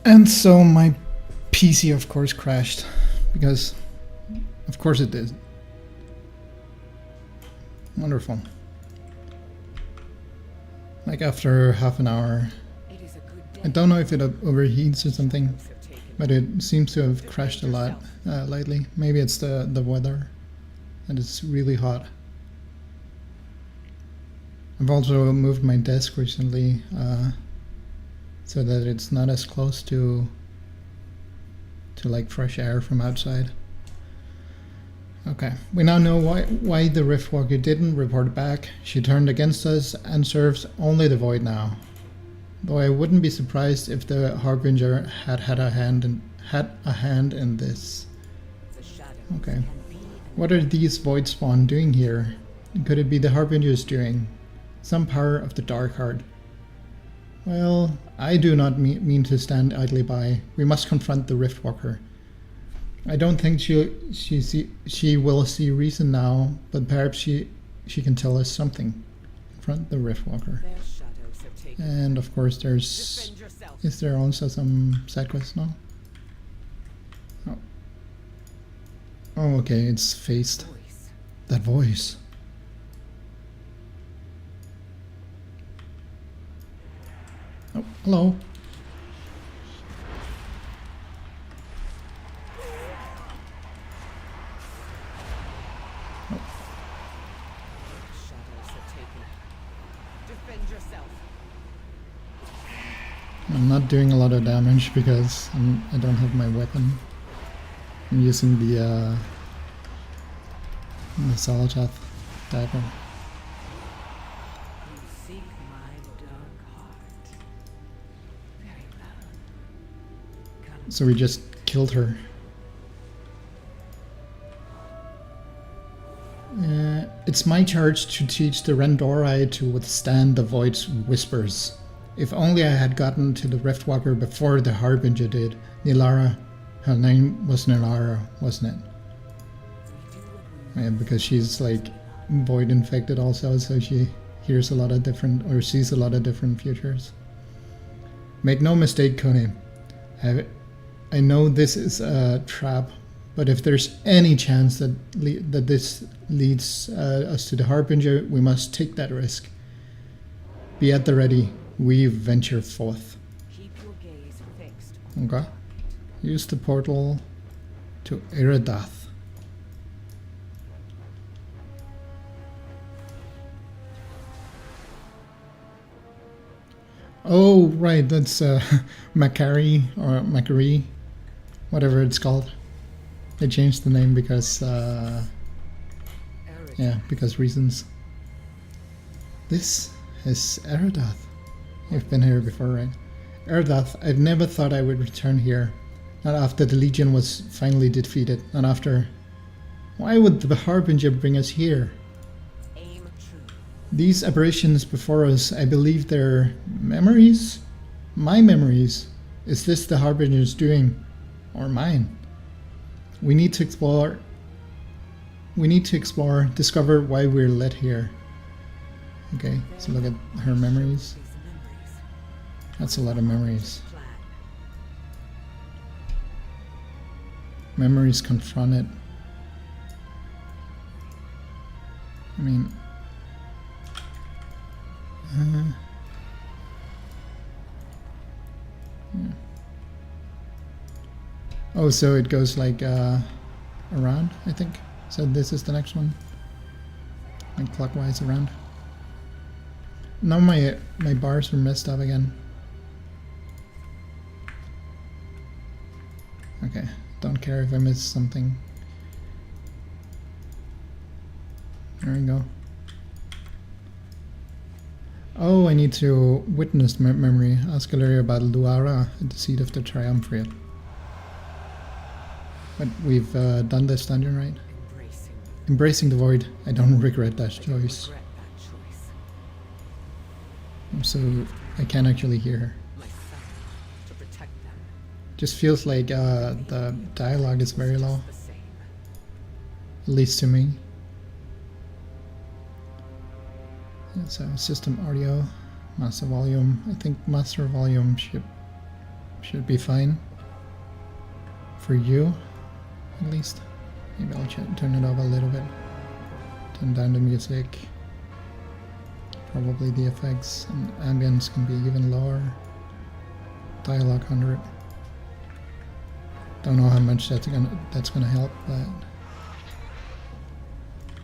And so my PC of course crashed, because of course it did. Wonderful. Like after half an hour. I don't know if it overheats or something, but it seems to have crashed a lot lately. Maybe it's the weather, and it's really hot. I've also moved my desk recently so that it's not as close to like fresh air from outside. Okay, we now know why the Riftwalker didn't report back. She turned against us and serves only the Void now. Though I wouldn't be surprised if the Harbinger had a hand in this. Okay, what are these Void Spawn doing here? Could it be the Harbinger's doing? Some power of the Darkheart. Well, I do not mean to stand idly by. We must confront the Riftwalker. I don't think she will see reason now, but perhaps she can tell us something. Confront the Riftwalker. And of course is there also some side quests now? Oh. Oh, okay, it's faced. That voice. Oh, hello. I'm not doing a lot of damage because I don't have my weapon. I'm using the Solitath dagger. So we just killed her. It's my charge to teach the Randori to withstand the Void's whispers. If only I had gotten to the Riftwalker before the Harbinger did. Nilara. Her name was Nilara, wasn't it? Yeah, because she's like Void infected also, so she hears a lot of different, or sees a lot of different futures. Make no mistake, Kone. I know this is a trap, but if there's any chance that this leads us to the Harbinger, we must take that risk. Be at the ready. We venture forth. Keep your gaze fixed. Okay. Use the portal to Iridath. Oh, right, that's Macari or Macari, whatever it's called. They changed the name because, yeah, because reasons. This is Iridath. You've been here before, right? Iridath, I've never thought I would return here. Not after the Legion was finally defeated. Not after... Why would the Harbinger bring us here? These apparitions before us, I believe they're memories? My memories. Is this the Harbinger's doing? Or mine? We need to explore, discover why we're led here. Okay, so look at her memories. That's a lot of memories. Memories confronted. I mean... yeah. Oh, so it goes like around, I think. So this is the next one. Like clockwise around. Now my bars are messed up again. Okay, don't care if I miss something. There we go. Oh, I need to witness memory. Ask Galeria about Luara at the seat of the Triumvirate. But we've done this dungeon, right? Embracing the Void. I don't regret that choice. So I can't actually hear her. Just feels like the dialogue is very low. At least to me. So system audio, master volume. I think master volume Should be fine. For you, at least. Maybe I'll turn it up a little bit. Turn down the music. Probably the effects and ambience can be even lower. Dialogue 100. Don't know how much that's gonna help, but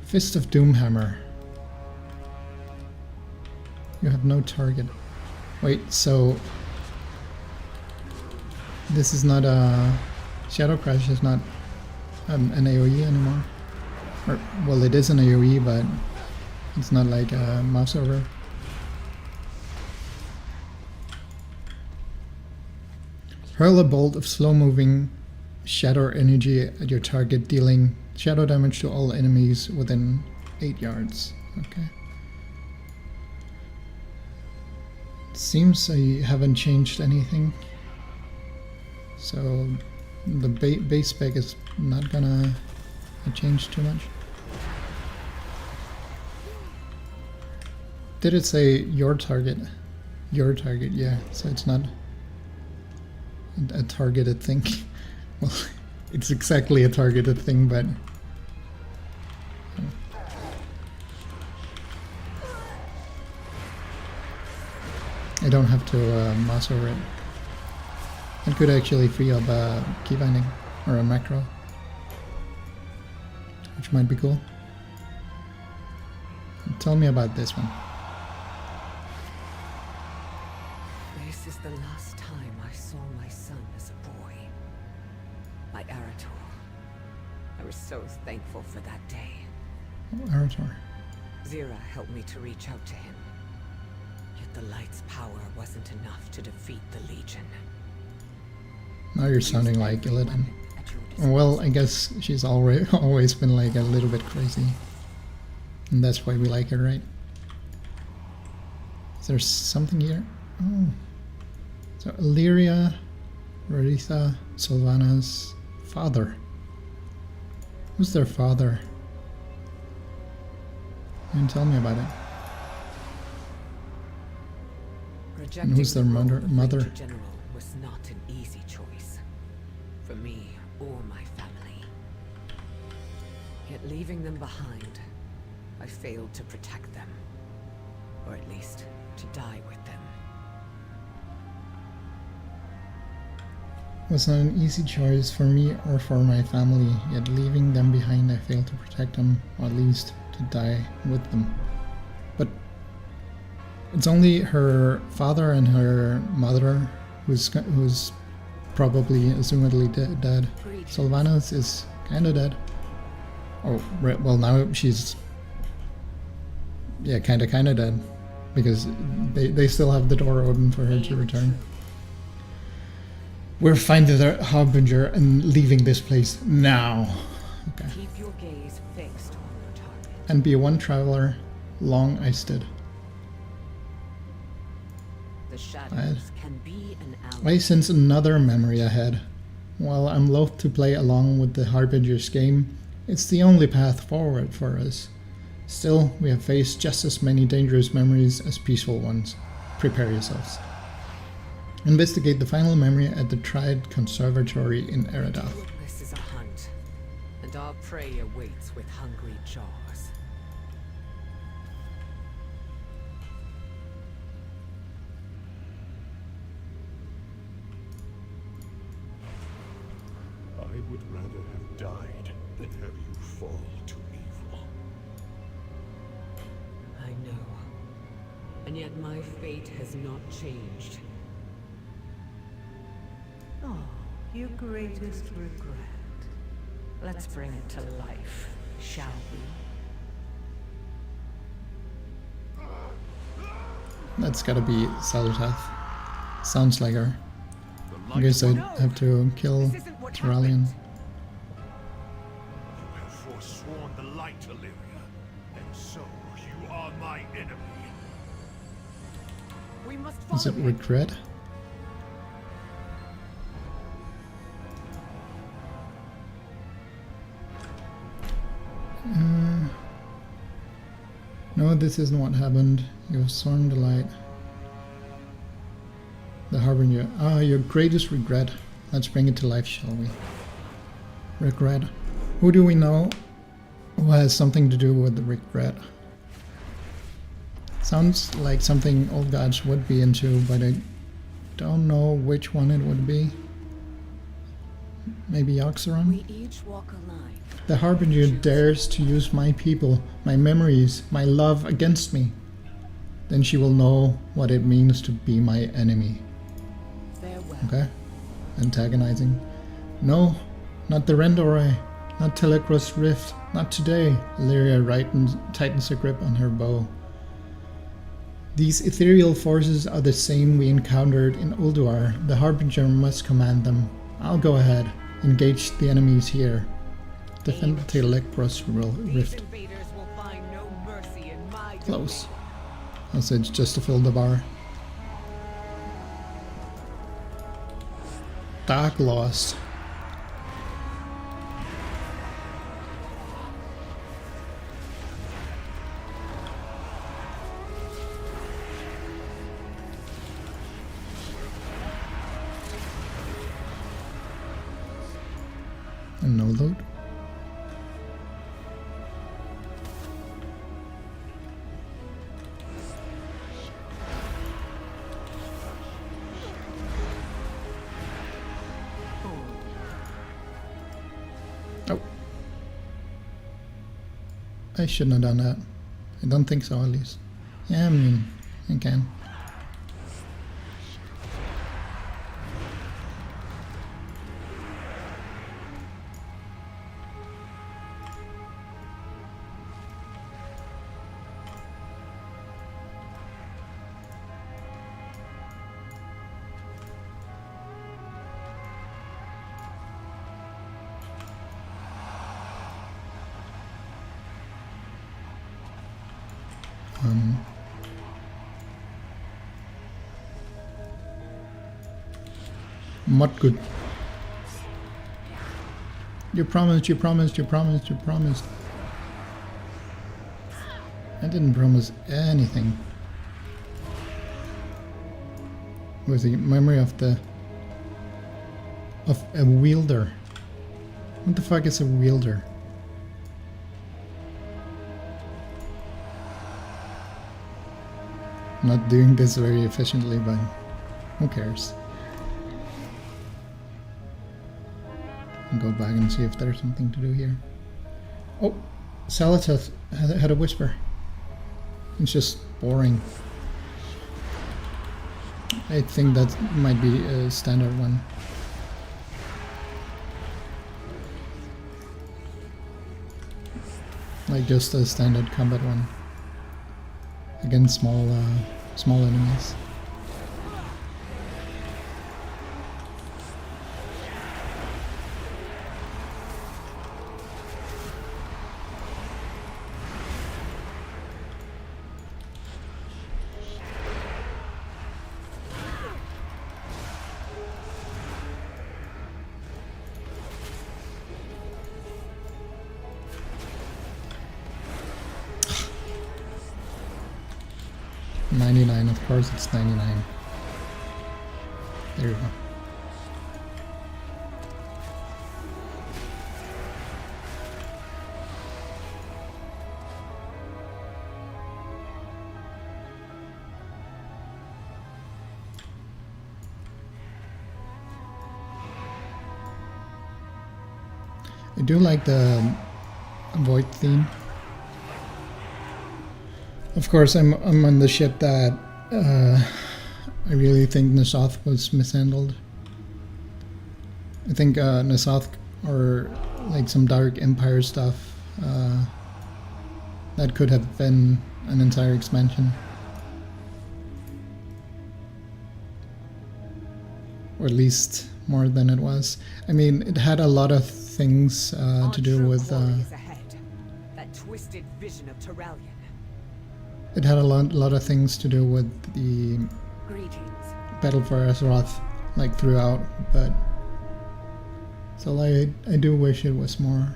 Fist of Doomhammer. You have no target. Wait, so this is not a Shadow Crash is not an AoE anymore. Or, well, it is an AoE, but it's not like a mouse over. Hurl a bolt of slow-moving shadow energy at your target, dealing shadow damage to all enemies within 8 yards. Okay. Seems I haven't changed anything. So the base spec is not gonna change too much. Did it say your target? Your target, yeah. So it's not a targeted thing. Well, it's exactly a targeted thing, but I don't have to mouse over it. I could actually free up a keybinding or a macro, which might be cool. Tell me about this one. This is the last time I saw my son as a boy. My Arator. I was so thankful for that day. Oh, Arator. Zira helped me to reach out to him. Yet the light's power wasn't enough to defeat the Legion. Now you're sounding like Illidan. Well, I guess she's always been like a little bit crazy. And that's why we like her, right? Is there something here? Oh. So Illyria, Rarita, Sylvanas' father. Who's their father? You can tell me about it. And who's their mother? General was not an easy choice for me or my family. Yet leaving them behind, I failed to protect them, or at least to die with them. Was not an easy choice for me or for my family, yet leaving them behind I failed to protect them, or at least to die with them. But it's only her father and her mother who's probably assumedly dead. Sylvanas is kinda dead. Oh, right, well now she's... yeah, kinda dead. Because they still have the door open for her to return. We're finding the Harbinger and leaving this place now. Okay. Keep your gaze fixed on your target. And be one traveler, long I stood. The shadows can be an ally. I sense another memory ahead. While I'm loath to play along with the Harbinger's game, it's the only path forward for us. Still, we have faced just as many dangerous memories as peaceful ones. Prepare yourselves. Investigate the final memory at the Triad Conservatory in Eridath. This is a hunt, and our prey awaits with hungry jaws. I would rather have died than have you fall to evil. I know. And yet my fate has not changed. Oh, your greatest regret. Let's bring it to life, shall we? That's gotta be Xal'atath. Sounds like her. I guess I have to kill Turalyon. You have forsworn the light, Illyria, and so you are my enemy. We must Is it follow him. regret? No, this isn't what happened. You have sworn the light. The Harbinger. Ah, your greatest regret. Let's bring it to life, shall we? Regret. Who do we know who has something to do with the regret? Sounds like something old gods would be into, but I don't know which one it would be. Maybe Oxeron? We each walk a line. The Harbinger dares to use my people, my memories, my love against me. Then she will know what it means to be my enemy. Farewell. Okay? Antagonizing. No, not the Rendore, not Telecros Rift, not today. Illyria tightens her grip on her bow. These ethereal forces are the same we encountered in Ulduar. The Harbinger must command them. I'll go ahead. Engage the enemies here. Defend the Telecros Rift. Invaders will find no mercy in my Close. I said just to fill the bar. Dark Lost. And no loot. Oh. I shouldn't have done that. I don't think so, at least. Yeah, I mean, I can. Not good. You promised, you promised, you promised, you promised. I didn't promise anything. With the memory of a wielder. What the fuck is a wielder? Not doing this very efficiently, but who cares? I'll go back and see if there's something to do here. Oh, Salath had a whisper. It's just boring. I think that might be a standard one. Like just a standard combat one. Against small enemies. Of course it's 99. There you go. I do like the Void theme. Of course, I'm on the ship that I really think N'Zoth was mishandled. I think N'Zoth, or like some Dark Empire stuff, that could have been an entire expansion. Or at least more than it was. I mean, it had a lot of things to do with... that twisted vision of Turalyon. It had a lot of things to do with the Battle for Azeroth, like throughout, but so I do wish it was more.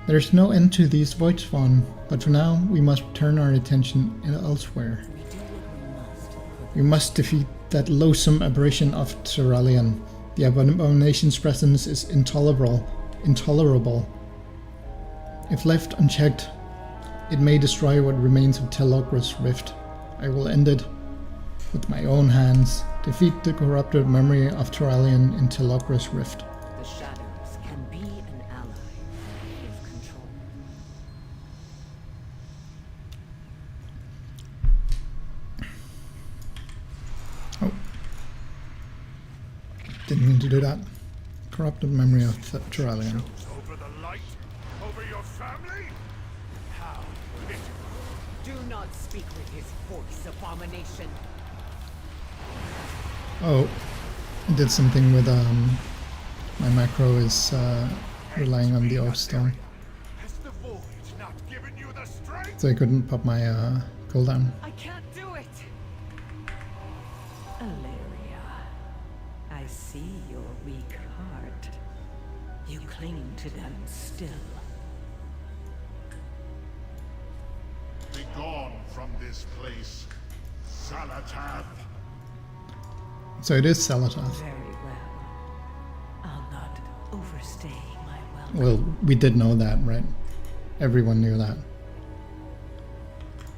There's no end to these Void Spawn, but for now we must turn our attention elsewhere. We must defeat that loathsome aberration of Turalian. The abomination's presence is intolerable. If left unchecked, it may destroy what remains of Tel Lokr's rift. I will end it with my own hands. Defeat the corrupted memory of Turalian in Tel Lokr's rift. The shadows can be an ally if controlled. Oh. Didn't mean to do that. Corrupted memory of Turalian. Over the light? Over your family? How pitiful. Do not speak with his voice, abomination. Oh, I did something with my macro is relying on the Oath Stone, Has the void not given you the strength? so I couldn't pop my cooldown. I can't do it. Alleria, I see your weak heart. You cling to them still. Begone from this place, Salatath. So it is Salatath. Very well. I'll not overstay my welcome. Well, we did know that, right? Everyone knew that.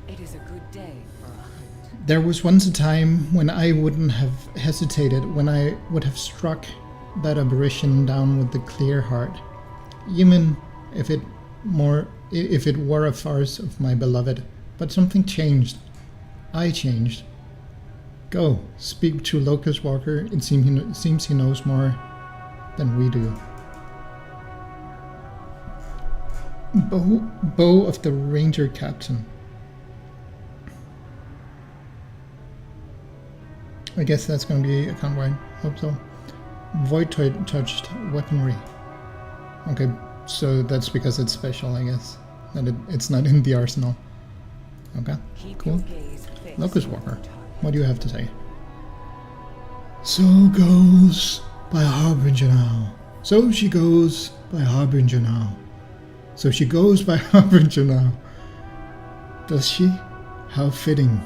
It is a good day for a hunt. There was once a time when I wouldn't have hesitated, when I would have struck that aberration down with the clear heart, even if it were a farce of my beloved. But something changed. I changed. Go, speak to Locust Walker. It seems he knows more than we do. Bow of the Ranger Captain. I guess that's going to be a convoy. Hope so. Void touched weaponry. Okay, so that's because it's special, I guess. That it's not in the arsenal. Okay, Keep cool. your gaze fixed Locust on Walker, the target. what do you have to say? So goes by Harbinger now. So she goes by Harbinger now. So she goes by Harbinger now. Does she? How fitting.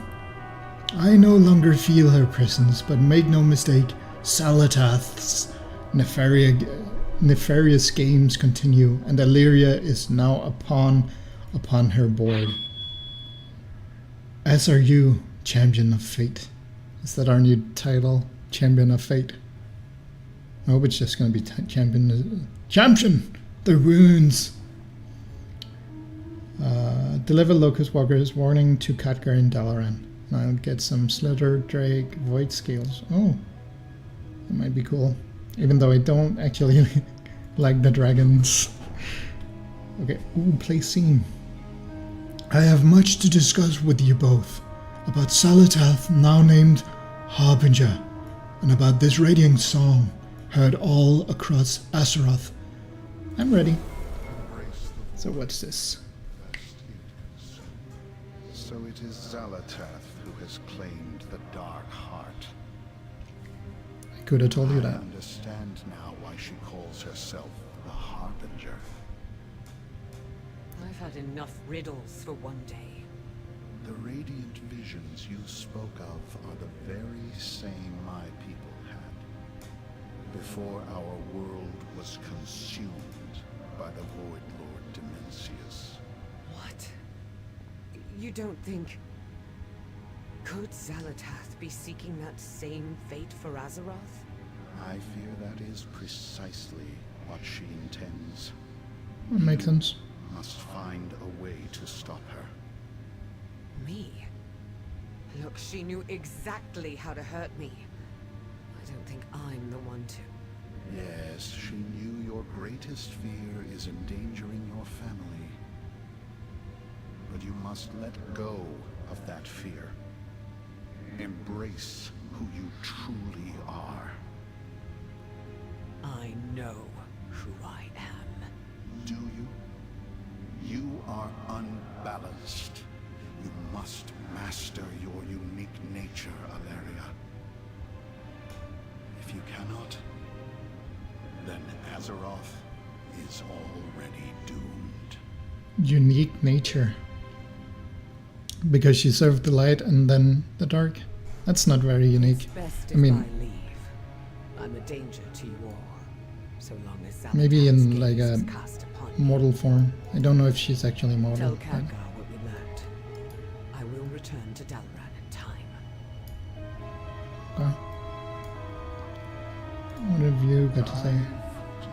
I no longer feel her presence, but make no mistake, Salatath's nefarious games continue, and Alleria is now a pawn upon her board. As are you, Champion of Fate. Is that our new title? Champion of Fate? I hope it's just going to be Champion the Runes! Deliver Locust Walker's warning to Khadgar and Dalaran. Now get some Slither Drake Void Scales. Oh, that might be cool. Even though I don't actually like the dragons. Okay, ooh, play scene. I have much to discuss with you both about Salatath, now named Harbinger, and about this radiant song heard all across Azeroth. I'm ready. So what's this? So it is Salatath who has claimed the Dark Heart. I could have told you I that. understand now why she calls herself the Harbinger. I've had enough riddles for one day. The radiant visions you spoke of are the very same my people had, before our world was consumed by the Void Lord Dimensius. What? You don't think... Could Salatath be seeking that same fate for Azeroth? I fear that is precisely what she intends. That makes sense. Must find a way to stop her. Me? Look, she knew exactly how to hurt me. I don't think I'm the one to. Yes, she knew your greatest fear is endangering your family. But you must let go of that fear. Embrace who you truly are. I know who I am. Do you? You are unbalanced. You must master your unique nature, Alleria. If you cannot, then Azeroth is already doomed. Unique nature. Because she served the light and then the dark. That's not very unique. It's best I if mean- I leave. I'm a danger to you all, so long as Maybe in, Zaltan's like, gaze a is cast upon you. Mortal form. I don't know if she's actually mortal. Tell but- Khadgar what we learned. I will return to Dalaran in time. Okay. What have you got to say? Dive deep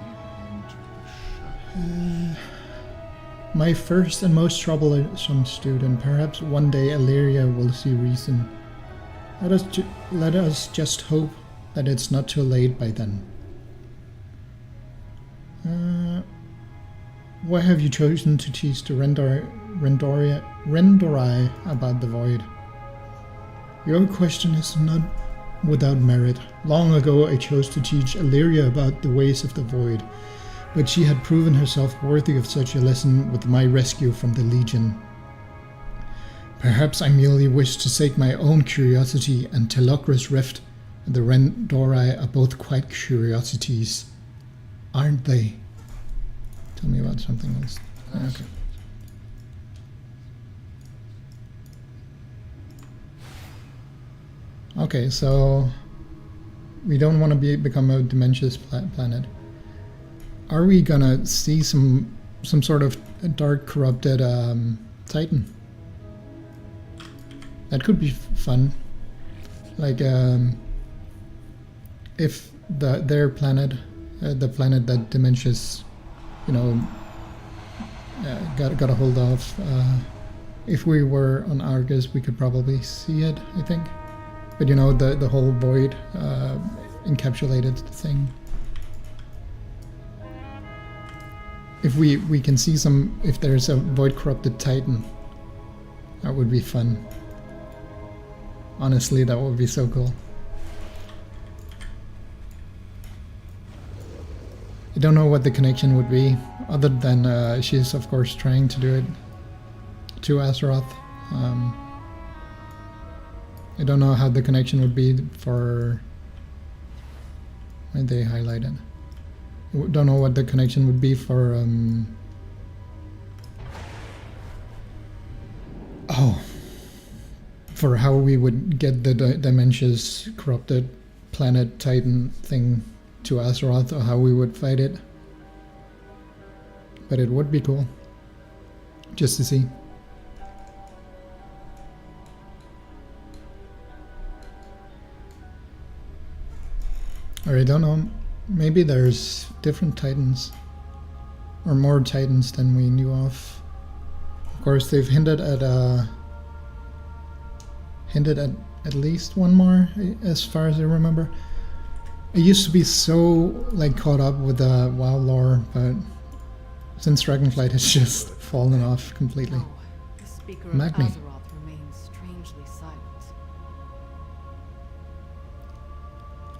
into the shadows. My first and most troublesome student. Perhaps one day Illyria will see reason. Let us just hope that it's not too late by then. Why have you chosen to teach the Rendorai about the Void? Your question is not without merit. Long ago I chose to teach Illyria about the ways of the Void, but she had proven herself worthy of such a lesson with my rescue from the Legion. Perhaps I merely wish to sate my own curiosity, and Telokra's Rift and the Rendorai are both quite curiosities, aren't they? Tell me about something else. Okay. Okay, so we don't want to become a Dementious planet. Are we gonna see some sort of dark corrupted Titan? That could be fun. Like if their planet, the planet that Dementious, you know, got a hold of. If we were on Argus, we could probably see it, I think. But you know, the whole Void encapsulated thing. If we can see if there's a Void corrupted Titan, that would be fun. Honestly, that would be so cool. I don't know what the connection would be, other than she's of course trying to do it to Azeroth. I don't know how the connection would be for... Why they highlight it? I don't know what the connection would be for... for how we would get the Dementious corrupted planet Titan thing to Azeroth, or how we would fight it. But it would be cool. Just to see. Or I don't know, maybe there's different Titans. Or more Titans than we knew of. Of course, they've hinted at least one more, as far as I remember. I used to be so like caught up with the WoW lore, but since Dragonflight has just fallen off completely. No, the speaker of Magni. Azeroth remains strangely silent.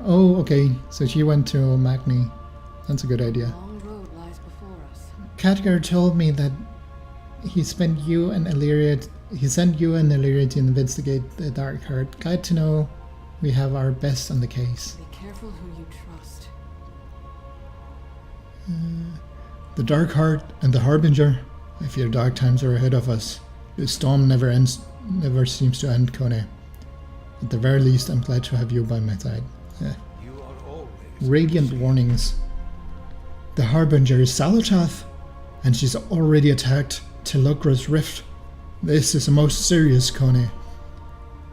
Oh, okay, so she went to Magni. That's a good idea. A long road lies before us. Khadgar told me that he sent you and Illyria to investigate the Dark Heart. Glad to know we have our best on the case. Be careful who you trust. The Dark Heart and the Harbinger. I fear dark times are ahead of us. The storm never seems to end, Kone. At the very least, I'm glad to have you by my side. Yeah. You are always Radiant warnings. The Harbinger is Xal'atath, and she's already attacked Telokra's Rift. This is a most serious, Kone.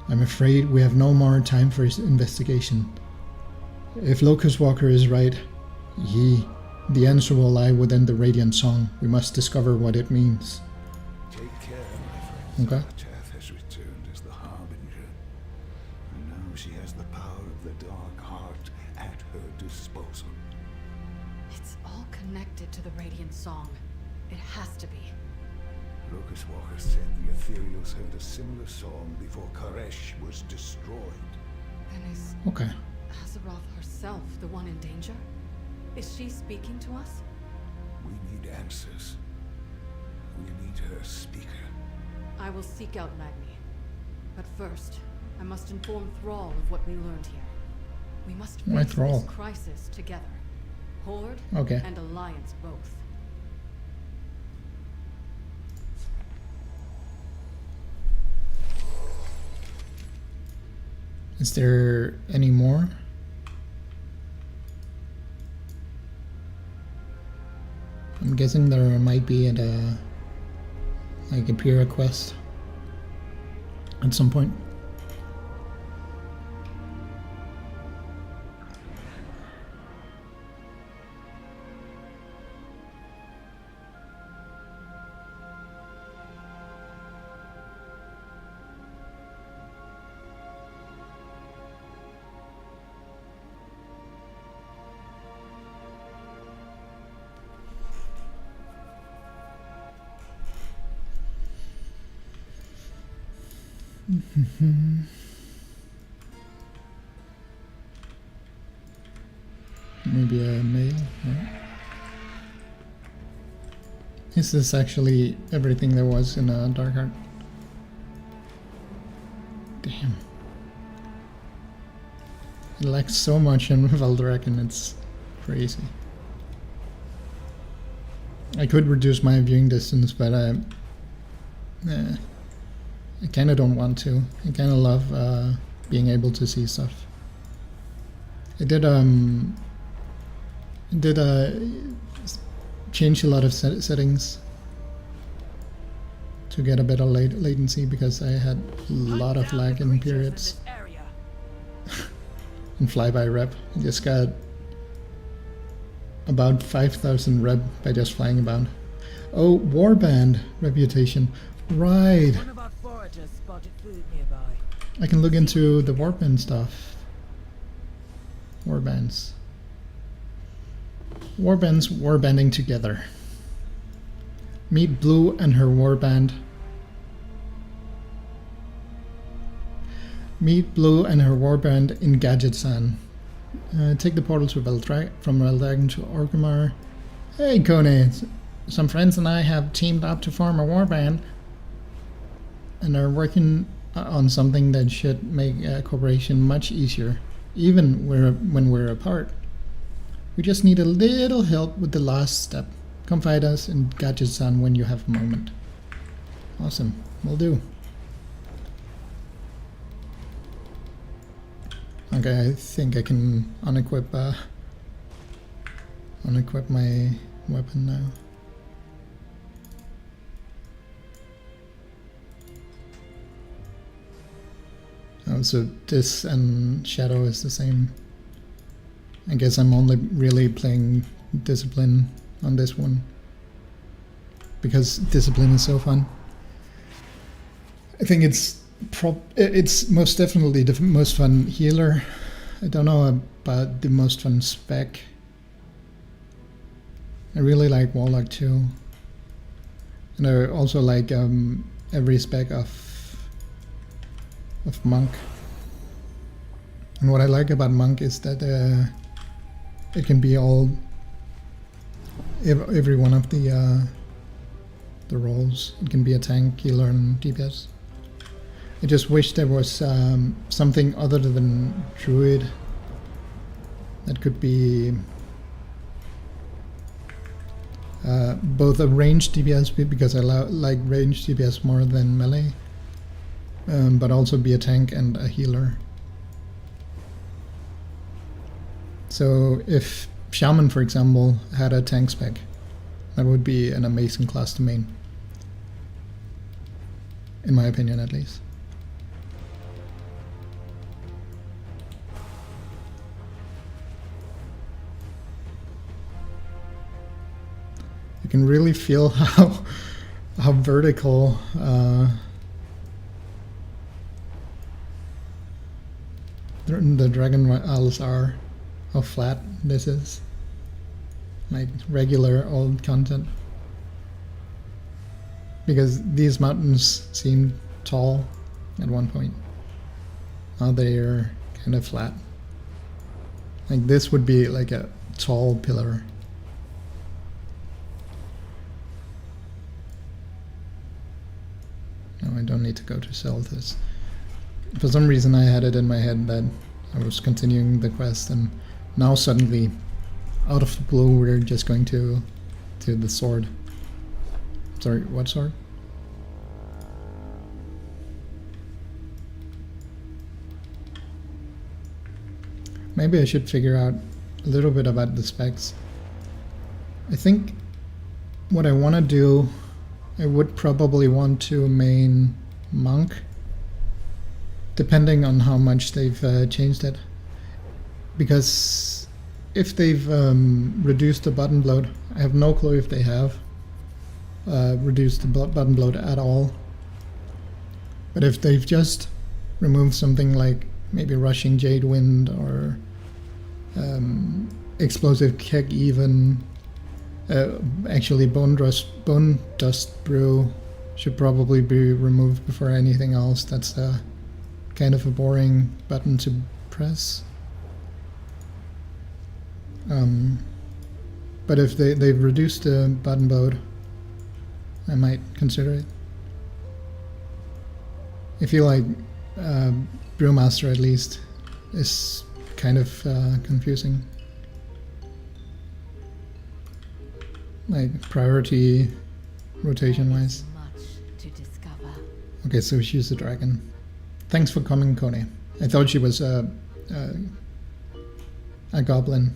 I'm afraid we have no more time for his investigation. If Locust Walker is right, the answer will lie within the Radiant Song. We must discover what it means. Take care, my friend. Okay. Xal'atath has returned as the Harbinger. And now she has the power of the Dark Heart at her disposal. It's all connected to the Radiant Song. It has to be. Locust Walker said the Ethereals heard a similar song before Koresh was destroyed. Then is Okay. Azeroth herself the one in danger? Is she speaking to us? We need answers. We need her speaker. I will seek out Magni. But first, I must inform Thrall of what we learned here. We must Why face Thrall? this crisis together. Horde Okay. and Alliance both. Is there any more? I'm guessing there might be at a like a Pyrrha quest at some point. Maybe a mail? No. Is this actually everything there was in Darkheart? Damn. It lacks so much in Valdraek and it's crazy. I could reduce my viewing distance, but I kind of don't want to. I kind of love being able to see stuff. I did change a lot of settings to get a better latency because I had a lot of lag in periods. And flyby rep. I just got about 5,000 rep by just flying about. Oh, warband reputation. Right. One of our foragers spotted food nearby. I can look into the warband stuff. Warbands. Warbands warbanding together. Meet Blue and her warband. Meet Blue and her warband in Gadgetzan. Take the portal to from Valdraek to Orgrimmar. Hey Kone, some friends and I have teamed up to form a warband and are working on something that should make cooperation much easier, even when we're apart. We just need a little help with the last step. Come find us in Gadgetzan when you have a moment. Awesome, will do. Okay, I think I can unequip my weapon now. Oh, so this and Shadow is the same. I guess I'm only really playing Discipline on this one because Discipline is so fun. I think it's most definitely the most fun healer. I don't know about the most fun spec. I really like Warlock too, and I also like every spec of Monk. And what I like about Monk is that it can be every one of the roles. It can be a tank, healer, and DPS. I just wish there was something other than Druid that could be both a ranged DPS, because I like ranged DPS more than melee, but also be a tank and a healer. So if Shaman, for example, had a tank spec, that would be an amazing class to main. In my opinion, at least. You can really feel how vertical the Dragon Isles are, how flat this is, like regular old content. Because these mountains seemed tall at one point. Now they are kind of flat. Like this would be like a tall pillar. No, I don't need to go to Selthis. For some reason I had it in my head that I was continuing the quest, and now suddenly, out of the blue, we're just going to the sword. Sorry, what sword? maybe I should figure out a little bit about the specs. I think what I want to do, I would probably want to main monk, depending on how much they've changed it. Because if they've reduced the button bloat, I have no clue if they have reduced the button bloat at all. But if they've just removed something like maybe Rushing Jade Wind or Explosive Kick even, actually Bone Dust Brew should probably be removed before anything else. That's kind of a boring button to press. But if they've reduced the button bloat, I might consider it. I feel like Brewmaster at least is kind of confusing. Like priority rotation wise. Much to discover. Okay, so she's a dragon. Thanks for coming, Coney. I thought she was a goblin.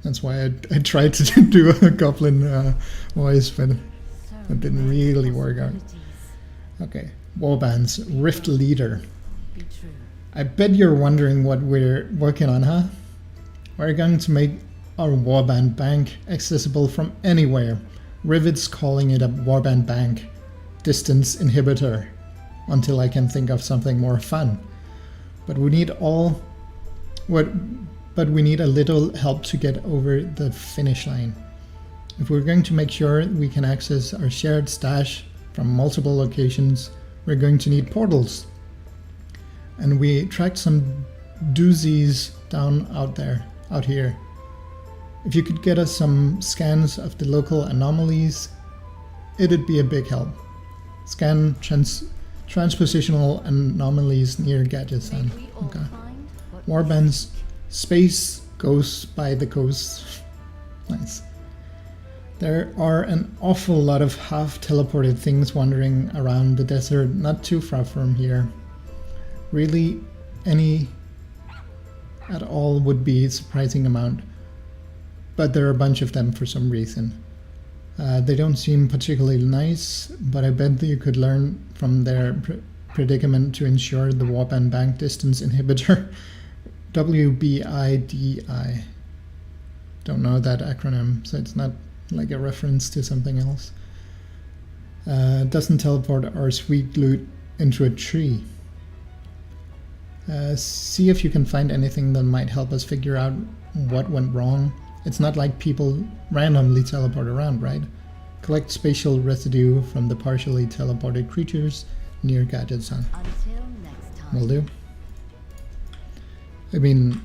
That's why I tried to do a goblin voice, but it didn't really work out. Okay, Warbands, Rift Leader. Be true. I bet you're wondering what we're working on, huh? We're going to make our Warband Bank accessible from anywhere. Rivet's calling it a Warband Bank distance inhibitor until I can think of something more fun. But we need we need a little help to get over the finish line. If we're going to make sure we can access our shared stash from multiple locations, we're going to need portals. And we tracked some doozies down out here. If you could get us some scans of the local anomalies, it'd be a big help. Scan transpositional anomalies near Gadgetzan. Okay. Warband's space goes by the coast. Nice. There are an awful lot of half-teleported things wandering around the desert not too far from here. Really, any at all would be a surprising amount, but there are a bunch of them for some reason. They don't seem particularly nice, but I bet that you could learn from their predicament to ensure the Warband Bank distance inhibitor. WBIDI. Don't know that acronym, so it's not like a reference to something else. Doesn't teleport our sweet loot into a tree. See if you can find anything that might help us figure out what went wrong. It's not like people randomly teleport around, right? Collect spatial residue from the partially teleported creatures near Gadgetzan. Until next time. Will do. I mean,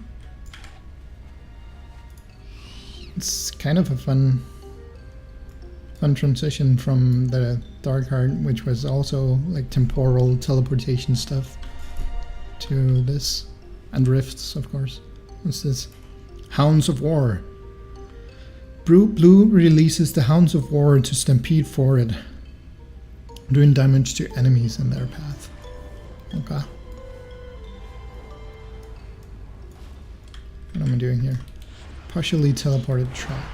it's kind of a fun transition from the Dark Heart, which was also like temporal teleportation stuff, to this, and rifts, of course. What's this? Hounds of War. Blue releases the Hounds of War to stampede forward, doing damage to enemies in their path. Okay. What am I doing here? Partially teleported track.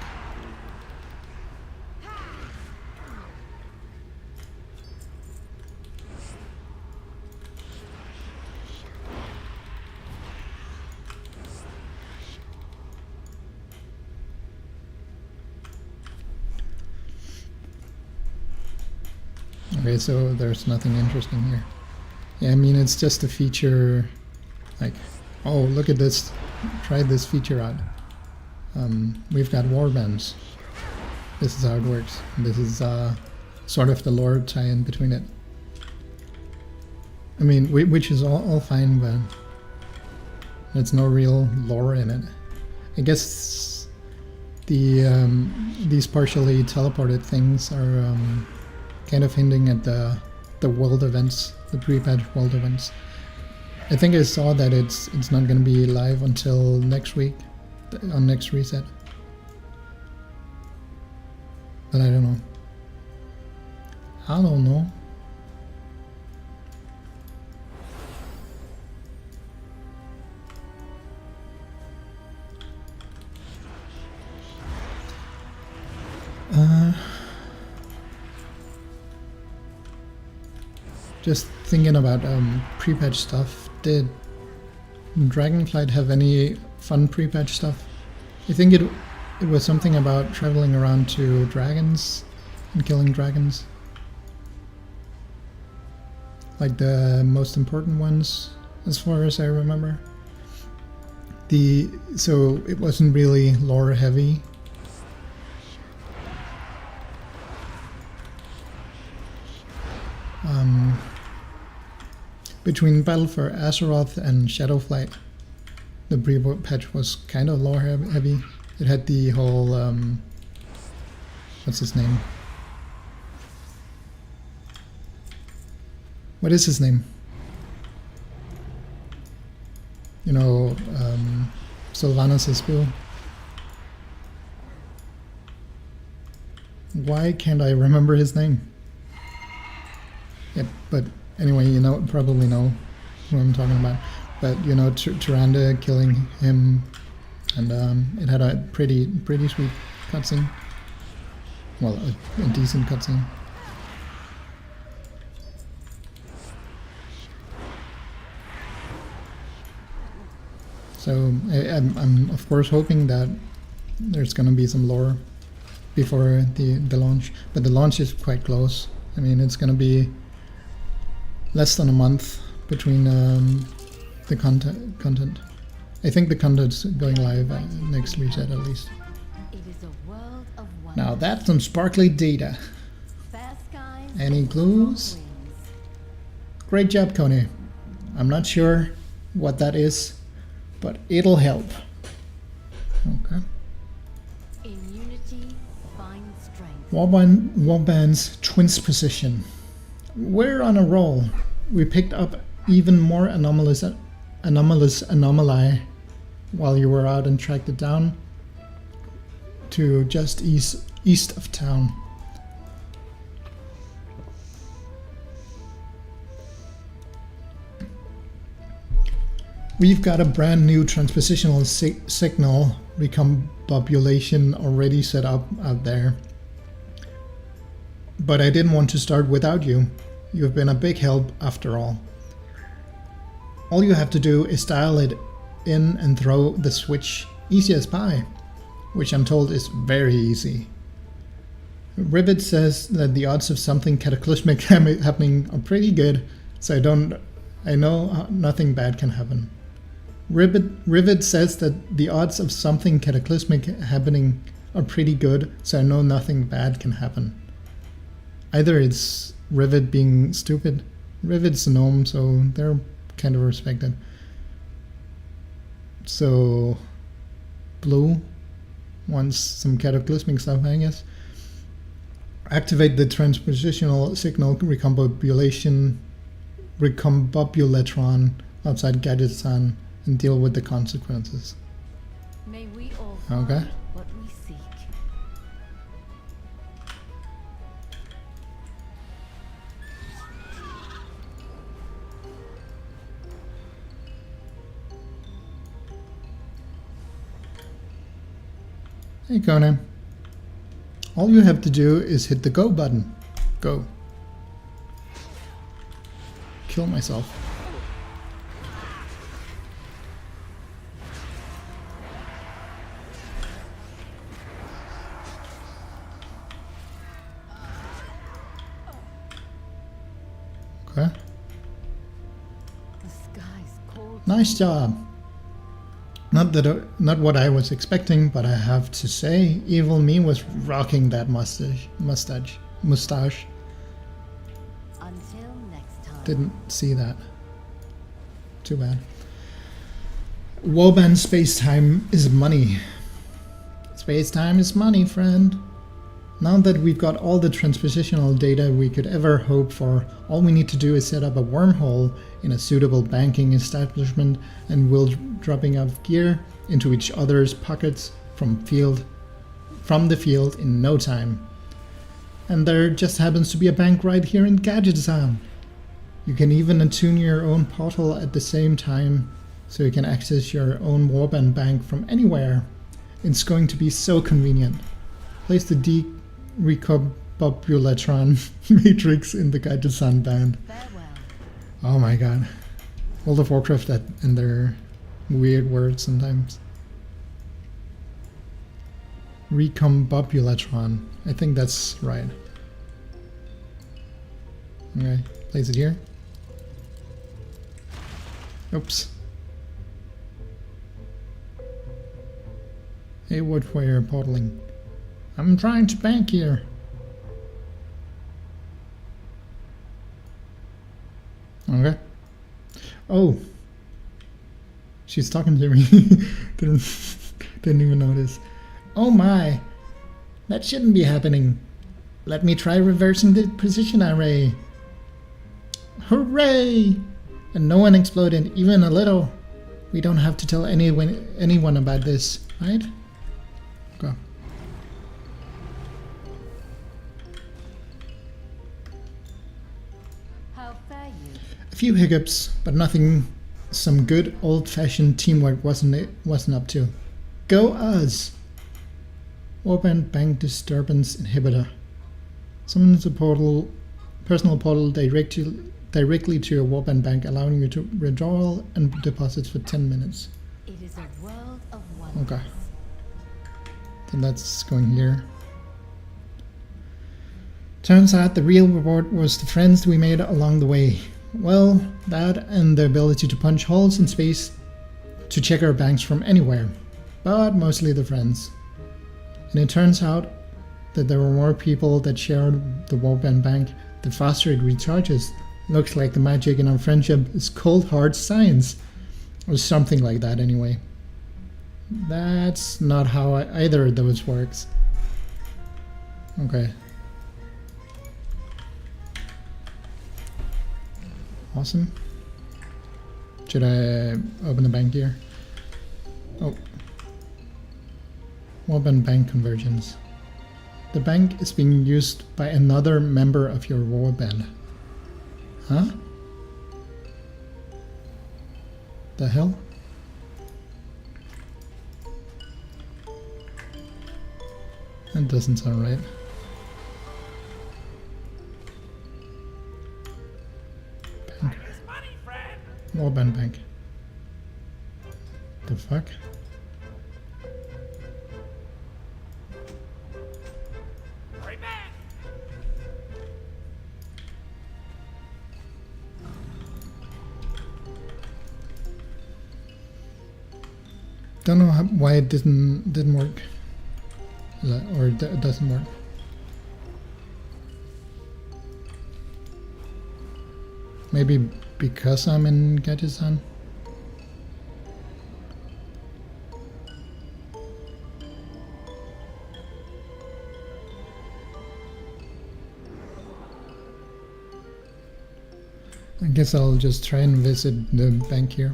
Okay, so there's nothing interesting here. Yeah, I mean, it's just a feature, like, oh, look at this, try this feature out. We've got warbands. This is how it works. This is sort of the lore tie-in between it. I mean, which is all fine, but there's no real lore in it. I guess these partially teleported things are kind of hinting at the world events, the pre-patch world events. I think I saw that it's not going to be live until next week, on next reset. But I don't know. I don't know. Just thinking about pre-patch stuff. Did Dragonflight have any fun pre-patch stuff? I think it was something about traveling around to dragons and killing dragons. Like the most important ones, as far as I remember. So it wasn't really lore heavy. Between Battle for Azeroth and Shadowflight, the pre-patch was kind of lore heavy. It had the whole what's his name? What is his name? You know, Sylvanas' Bill. Why can't I remember his name? Yep, but anyway, you know, probably know who I'm talking about. But you know, Tyrande killing him, and it had a pretty sweet cutscene. Well, a decent cutscene. So I'm of course hoping that there's gonna be some lore before the launch, but the launch is quite close. I mean, it's gonna be less than a month between the content. I think the content's going live at next reset at least. It is a world of Now that's some sparkly data. fair skies. Any clues? Great job, Coney. I'm not sure what that is, but it'll help. Okay. In unity, find strength. Warband's Twins position. We're on a roll. We picked up even more anomalous anomaly while you were out and tracked it down to just east of town. We've got a brand new transpositional signal recombobulation already set up out there. But I didn't want to start without you. You've been a big help after all. All you have to do is dial it in and throw the switch easy as pie, which I'm told is very easy. Rivet says that the odds of something cataclysmic happening are pretty good, so I know nothing bad can happen. Rivet says that the odds of something cataclysmic happening are pretty good, so I know nothing bad can happen. Either it's Rivet being stupid. Rivet's a gnome, so they're kind of respected. So Blue wants some cataclysmic stuff, I guess. Activate the transpositional signal recombobulatron outside Gadgetzan and deal with the consequences. May we all Okay. find what we seek. Hey Conan. All you have to do is hit the go button. Go. Kill myself. Okay. The sky's cold. Nice job. Not what I was expecting, but I have to say, Evil Me was rocking that mustache. Until next time. Didn't see that. Too bad. Woban space-time is money. Space-time is money, friend. Now that we've got all the transpositional data we could ever hope for, all we need to do is set up a wormhole in a suitable banking establishment, and we'll dropping off gear into each other's pockets from the field in no time. And there just happens to be a bank right here in Gadgetzan. You can even attune your own portal at the same time, so you can access your own Warband bank from anywhere. It's going to be so convenient. Place the Recombobulation matrix in the Guide to Sun band. Farewell. Oh my god. World of Warcraft that and their weird words sometimes. Recombobulation. I think that's right. Okay, place it here. Oops. Hey, what were portaling? I'm trying to bank here. Okay. Oh. She's talking to me. didn't even notice. Oh my. That shouldn't be happening. Let me try reversing the precision array. Hooray! And no one exploded, even a little. We don't have to tell anyone about this, right? Go. How fare you? A few hiccups, but nothing some good old-fashioned teamwork wasn't up to. Go us! Warband Bank Disturbance Inhibitor. Summons a personal portal directly to your Warband Bank, allowing you to withdraw and deposits for 10 minutes. It is a world of wonders. Okay. Then that's going here. Turns out the real reward was the friends we made along the way. Well, that and the ability to punch holes in space to check our banks from anywhere. But mostly the friends. And it turns out that there were more people that shared the Warband Bank, the faster it recharges. Looks like the magic in our friendship is cold hard science. Or something like that anyway. That's not how either of those works. Okay. Awesome. Should I open the bank here? Oh. Warband Bank Convergence. The bank is being used by another member of your warband. Huh? The hell? That doesn't sound right. Bank. Warband Bank. The fuck? Don't know why it didn't work, or it doesn't work. Maybe because I'm in Gajisan. I guess I'll just try and visit the bank here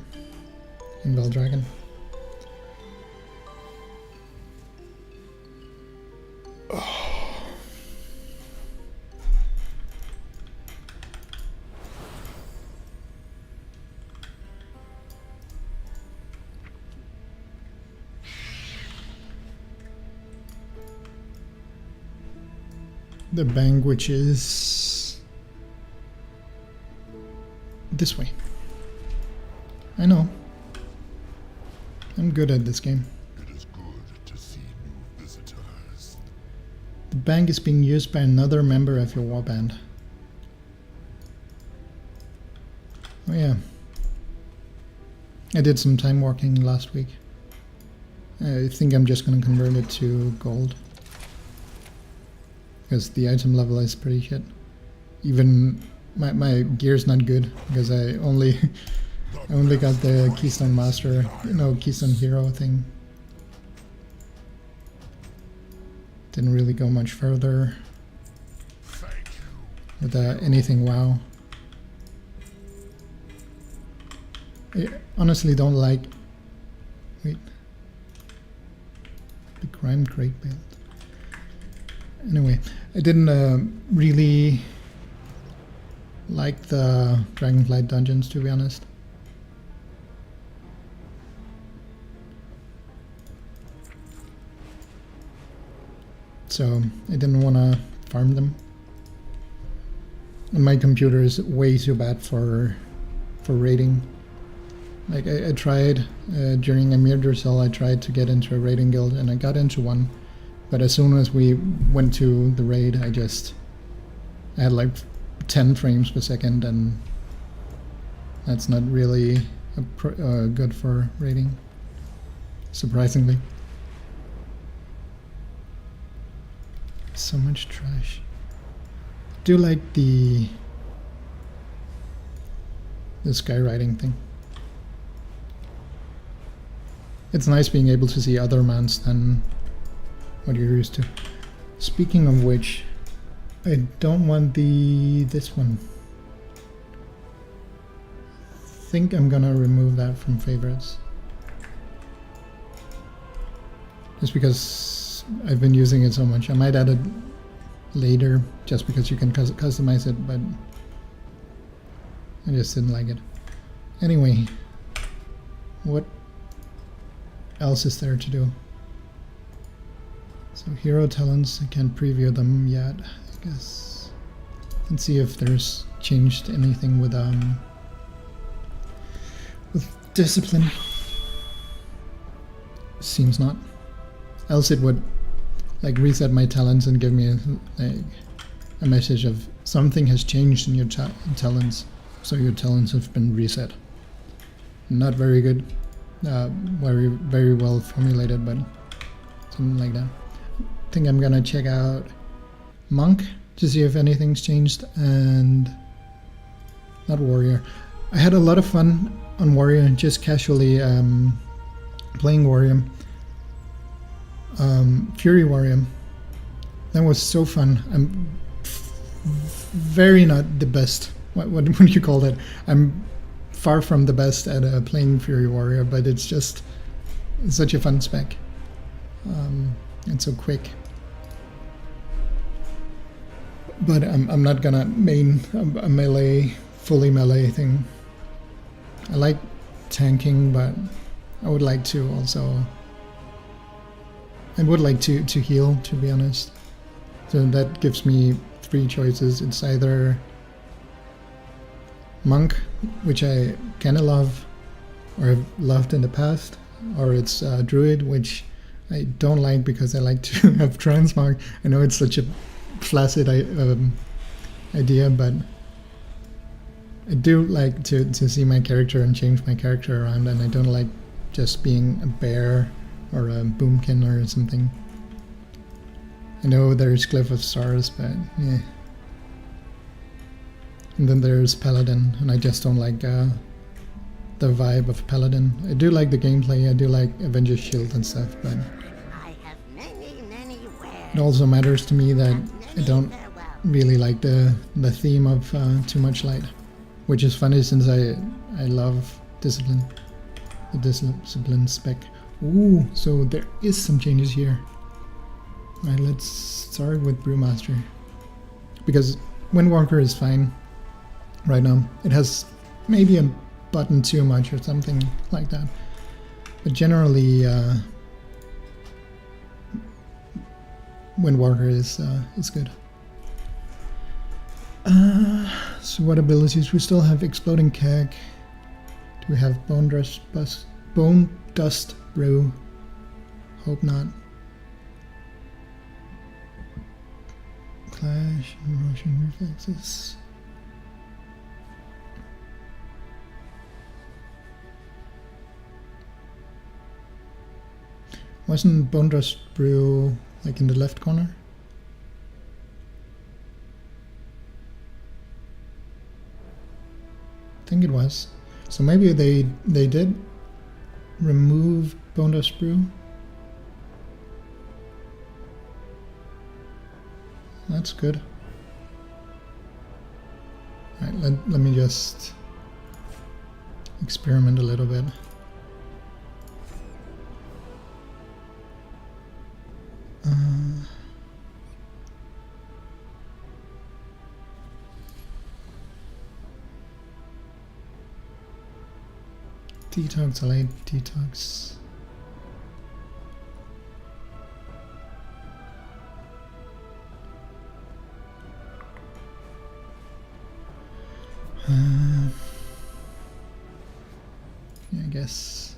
in Valdragon. The bank, which is this way. I know. I'm good at this game. It is good to see new visitors. The bank is being used by another member of your warband. Oh yeah. I did some time walking last week. I think I'm just gonna convert it to gold. Because the item level is pretty shit. Even my gear's not good because I only got the Keystone Master, Keystone Hero thing. Didn't really go much further with anything WoW. I honestly don't like. Wait. The Crime Crate build. Anyway, I didn't really like the Dragonflight dungeons, to be honest. so I didn't want to farm them. And my computer is way too bad for raiding. Like I tried during Emir Dursel, I tried to get into a raiding guild and I got into one, but as soon as we went to the raid, I had like 10 frames per second, and that's not really good for raiding, surprisingly. So much trash. I do like the skywriting thing. It's nice being able to see other mounts than what you're used to. Speaking of which, I don't want this one. I think I'm gonna remove that from favorites. Just because I've been using it so much. I might add it later just because you can customize it, but I just didn't like it. Anyway, what else is there to do? So hero talents, I can't preview them yet, I guess. Let's see if there's changed anything with discipline. Seems not. Else it would like reset my talents and give me a message of something has changed in your talents, so your talents have been reset. Not very good. Very well formulated, but something like that. I think I'm gonna check out Monk to see if anything's changed, and not Warrior. I had a lot of fun on Warrior, just casually playing Warrior. Fury Warrior. That was so fun. I'm very not the best. What do you call that? I'm far from the best at playing Fury Warrior, but it's such a fun spec. And so quick. But I'm not gonna main a melee, fully melee thing. I like tanking, but I would like to also... I would like to heal, to be honest. So that gives me 3 choices. It's either Monk, which I kinda love, or have loved in the past, or it's Druid, which I don't like because I like to have transmog. I know it's such a flaccid idea, but I do like to see my character and change my character around, and I don't like just being a bear or a boomkin or something. I know there's Glyph of Stars, but yeah. And then there's Paladin, and I just don't like the vibe of Paladin. I do like the gameplay, I do like Avengers Shield and stuff, but it also matters to me that I don't really like the theme of too much light, which is funny since I love Discipline, the Discipline spec. Ooh, so there is some changes here. Alright, let's start with Brewmaster, because Windwalker is fine right now. It has maybe a button too much or something like that, but generally Windwalker is good. So what abilities? We still have Exploding Keg. Do we have Bone Dust Brew? Hope not. Clash and Russian Reflexes. Wasn't Bone Dust Brew like in the left corner? I think it was. So maybe they did remove Bone Dust Brew. That's good. Alright, let me just experiment a little bit. Detox, I like Detox. guess.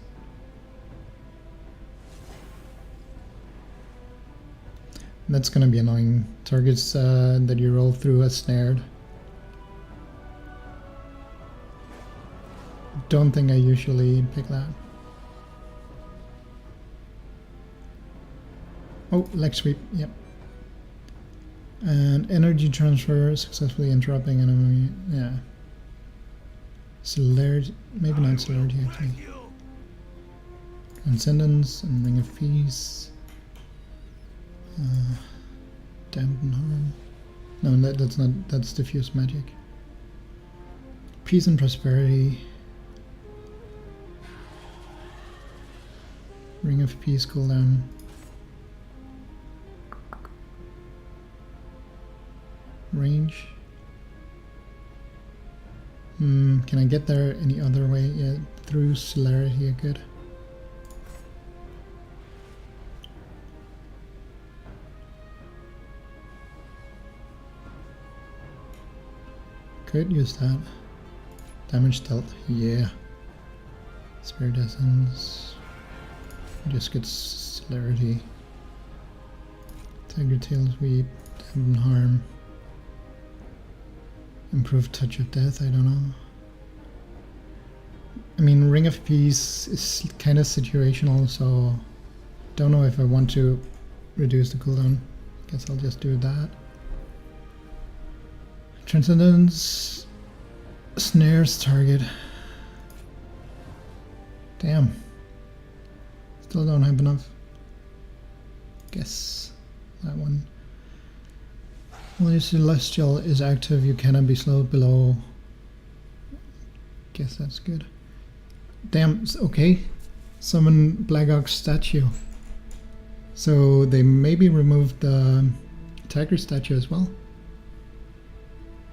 That's gonna be annoying. Targets that you roll through are snared. Don't think I usually pick that. Oh, leg sweep, yep. And energy transfer, successfully interrupting enemy, yeah. Celerity, maybe not celerity actually. Transcendence and Ring of Peace. Dampen harm. No, that's not, that's diffuse magic. Peace and prosperity. Ring of Peace cooldown. Range. Can I get there any other way? Yeah, through celerity I could. Could use that. Damage dealt, yeah. Spirit Essence. Just get celerity. Tiger Tail Sweep. Dampen harm. Improved Touch of Death, I don't know. I mean, Ring of Peace is kind of situational, so don't know if I want to reduce the cooldown. Guess I'll just do that. Transcendence snares target. Damn. Still don't have enough. Guess that one. When your Celestial is active, you cannot be slowed below. Guess that's good. Damn, okay. Summon Black Ox statue. So they maybe removed the Tiger statue as well.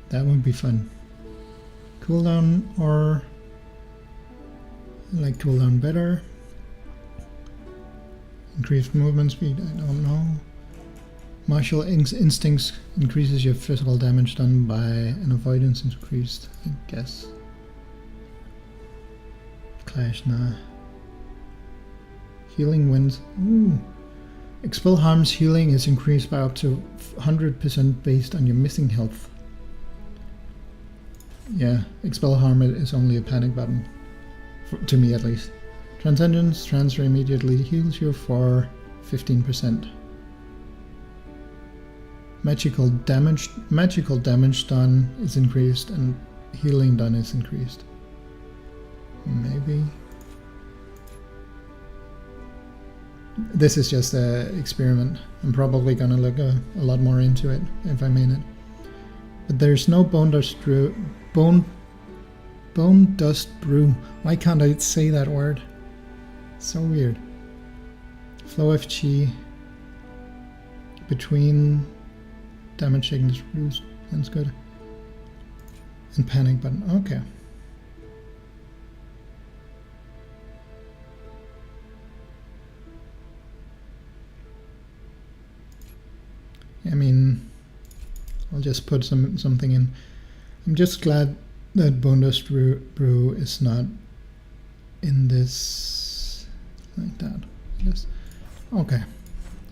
That would be fun. Cooldown, or I like cooldown better. Increased movement speed, I don't know. Martial instincts increases your physical damage done by an avoidance increased, I guess. Clash, nah. Healing winds. Ooh. Expel harm's healing is increased by up to 100% based on your missing health. Yeah, expel harm is only a panic button. To me at least. Transcendence transfer immediately heals you for 15%. Magical damage done is increased and healing done is increased. Maybe. This is just an experiment. I'm probably gonna look a lot more into it if I mean it. But there's no bone dust brew. Why can't I say that word? So weird. Flow FG between damage taken is reduced. That's good. And panic button. Okay. I mean, I'll just put something in. I'm just glad that Bone Dust Brew is not in this like that. Yes. Okay.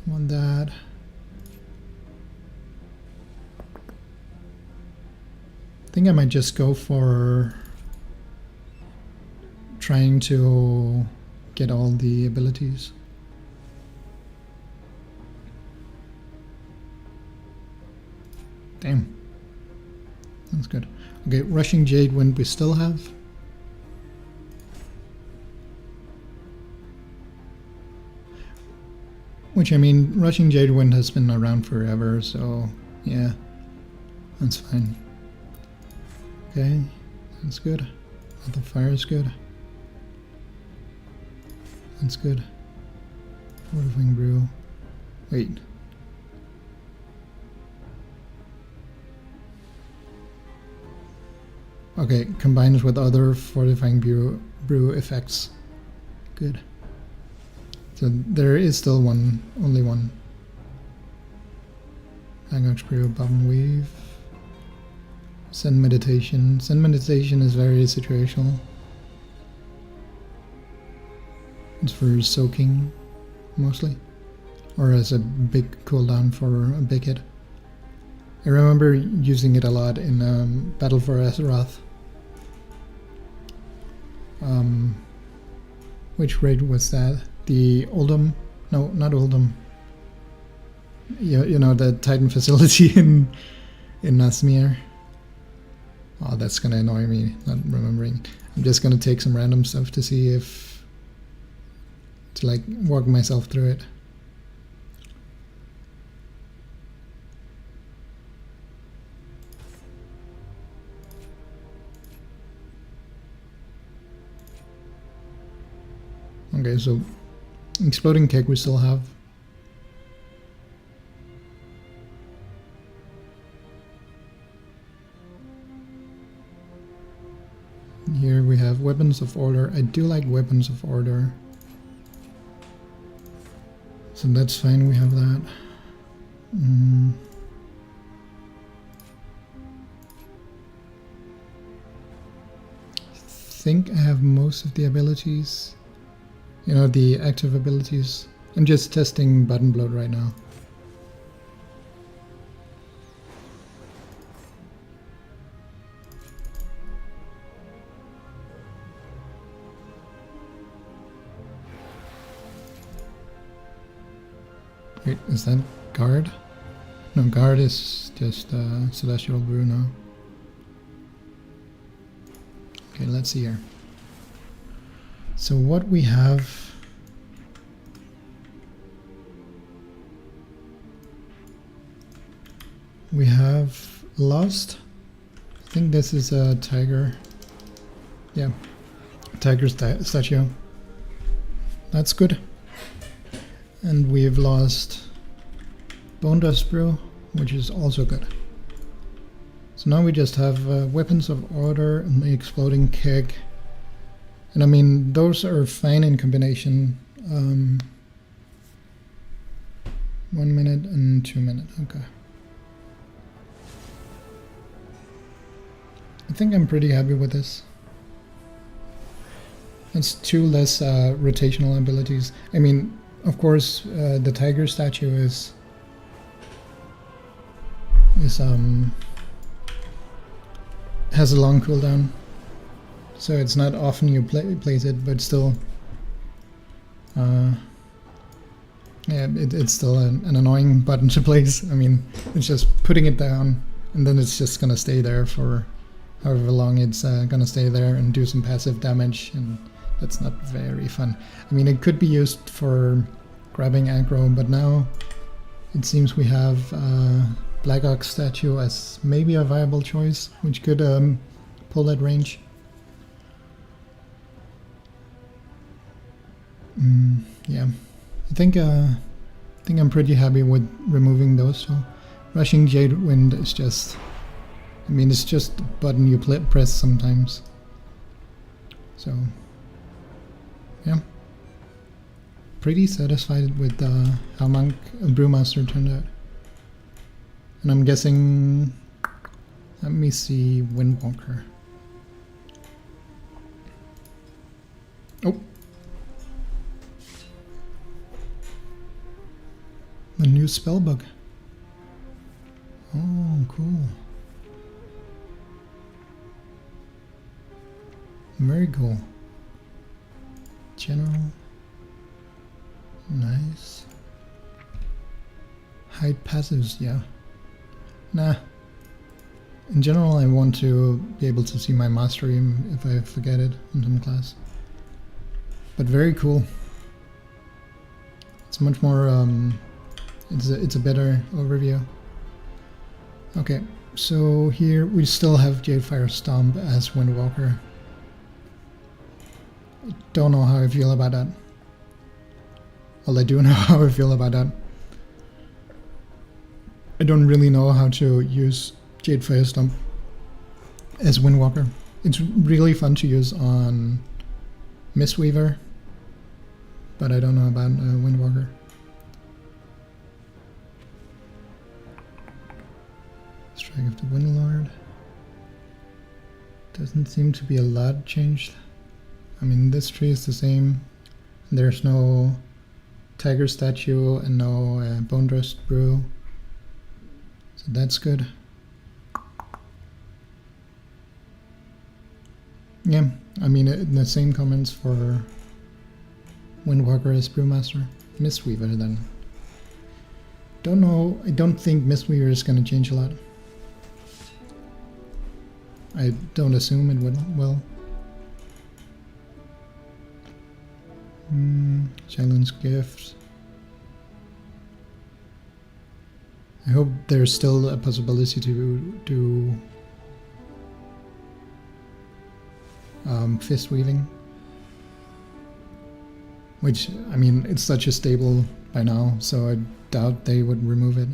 Want that. I think I might just go for trying to get all the abilities. Damn. That's good. Okay, Rushing Jade Wind we still have. Which, I mean, Rushing Jade Wind has been around forever, so yeah, that's fine. Okay, that's good. The fire is good. That's good. Fortifying Brew. Wait. Okay, combines with other Fortifying brew effects. Good. So there is still only one. Black Ox Brew, Bob and Weave. Send Meditation. Send Meditation is very situational. It's for soaking mostly, or as a big cooldown for a big hit. I remember using it a lot in Battle for Azeroth. Which raid was that? The Oldham? No, not Oldham. You know, the Titan facility in Nazmir. Oh, that's gonna annoy me, not remembering. I'm just gonna take some random stuff to see if... to like walk myself through it. Okay, so exploding keg we still have. Here we have Weapons of Order. I do like Weapons of Order. So that's fine, we have that. I think I have most of the abilities. You know, the active abilities. I'm just testing Button Bloat right now. Wait, is that Guard? No, Guard is just Celestial Brew now. Okay, let's see here. So what we have... we have lost... I think this is a tiger. Yeah, tiger statue. That's good. And we've lost Bone Dust Brew, which is also good. So now we just have Weapons of Order and the Exploding Keg. And I mean, those are fine in combination. 1 minute and 2 minutes, okay. I think I'm pretty happy with this. It's 2 less rotational abilities. I mean, of course, the tiger statue is has a long cooldown, so it's not often you place it, but still, yeah, it's still an annoying button to place. I mean, it's just putting it down, and then it's just gonna stay there for however long it's gonna stay there and do some passive damage, and that's not very fun. I mean, it could be used for grabbing aggro, but now it seems we have Black Ox statue as maybe a viable choice, which could pull that range. Yeah, I think I'm pretty happy with removing those. So, Rushing Jade Wind is just, I mean, it's just a button you press sometimes. So, yeah. Pretty satisfied with how Monk Brewmaster turned out. And I'm guessing, let me see, Windwalker. Oh! The new spell bug. Oh, cool. Very cool. General. Nice. Hide passives, yeah. Nah. In general, I want to be able to see my mastery if I forget it in some class. But very cool. It's much more, it's a better overview. Okay, so here we still have Jadefire Stomp as Windwalker. Don't know how I feel about that. Well, I do know how I feel about that. I don't really know how to use Jadefire Stomp as Windwalker. It's really fun to use on Mistweaver, but I don't know about Windwalker. Strike of the Windlord. Doesn't seem to be a lot changed. I mean, this tree is the same. There's no tiger statue and no bone rust brew. So that's good. Yeah, I mean, the same comments for Windwalker as Brewmaster. Mistweaver then. Don't know, I don't think Mistweaver is going to change a lot. I don't assume it will. Challenge gifts. I hope there's still a possibility to do fist weaving. Which, I mean, it's such a staple by now, so I doubt they would remove it.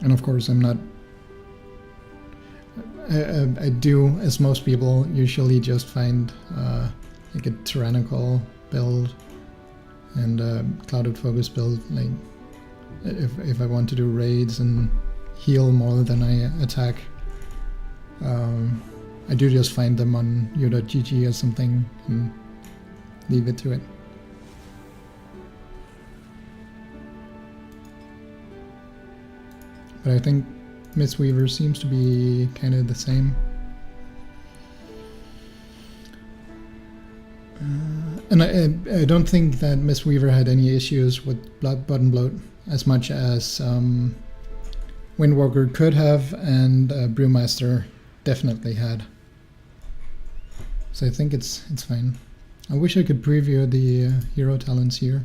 And of course, I'm not... I do, as most people, usually just find like a tyrannical build and a clouded focus build. Like, if I want to do raids and heal more than I attack, I do just find them on u.gg or something and leave it to it. But I think Mistweaver seems to be kind of the same. And I don't think that Mistweaver had any issues with button bloat as much as Windwalker could have, and Brewmaster definitely had. So I think it's fine. I wish I could preview the hero talents here.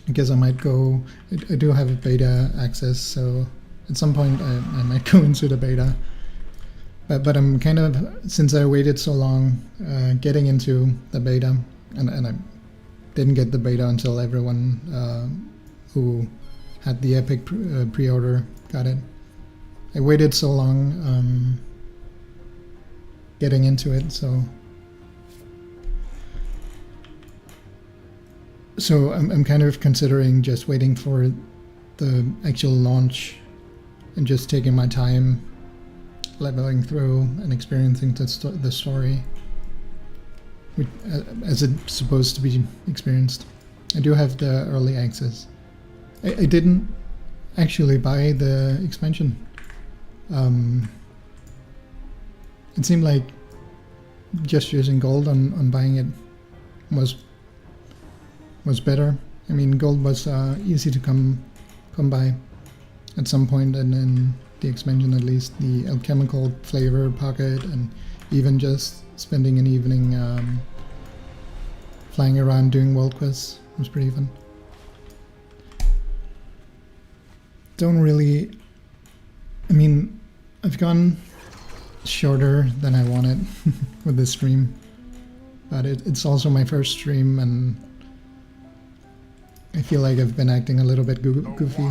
I guess I might go... I do have a beta access, so at some point I might go into the beta. But I'm kind of, since I waited so long getting into the beta, and I didn't get the beta until everyone who had the Epic pre-order got it. I waited so long getting into it, so I'm kind of considering just waiting for the actual launch and just taking my time leveling through and experiencing the story as it's supposed to be experienced. I do have the early access. I didn't actually buy the expansion. It seemed like just using gold on buying it was better. I mean, gold was easy to come by at some point, and then the expansion, at least the alchemical flavor pocket, and even just spending an evening flying around doing world quests was pretty fun. Don't really... I mean, I've gone shorter than I wanted with this stream, but it's also my first stream, and I feel like I've been acting a little bit goofy